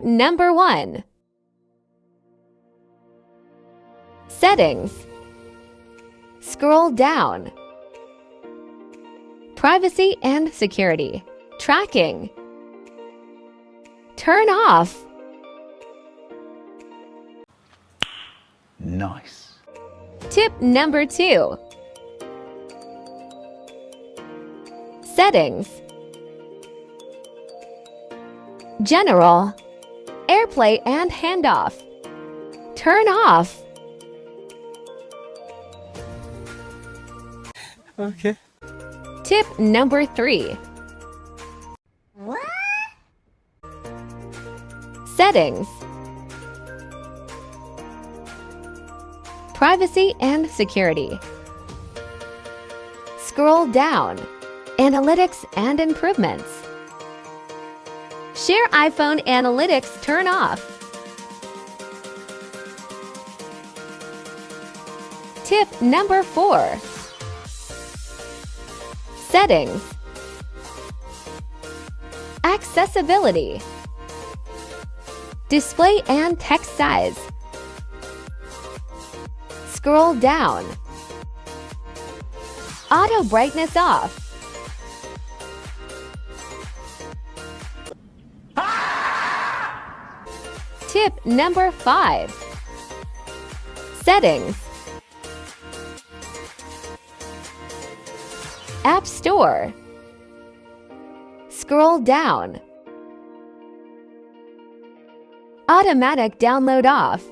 number 1. Settings. Scroll down. Privacy and security. Tracking. Turn off. Nice. Tip number 2. Settings. General. AirPlay and handoff. Turn off. Okay. Tip number 3. What? Settings. Privacy and security. Scroll down. Analytics and improvements. Share iPhone analytics turn off. Tip number 4. Settings. Accessibility. Display and text size. Scroll down. Auto brightness off. Tip number 5. Settings. App Store. Scroll down. Automatic download off.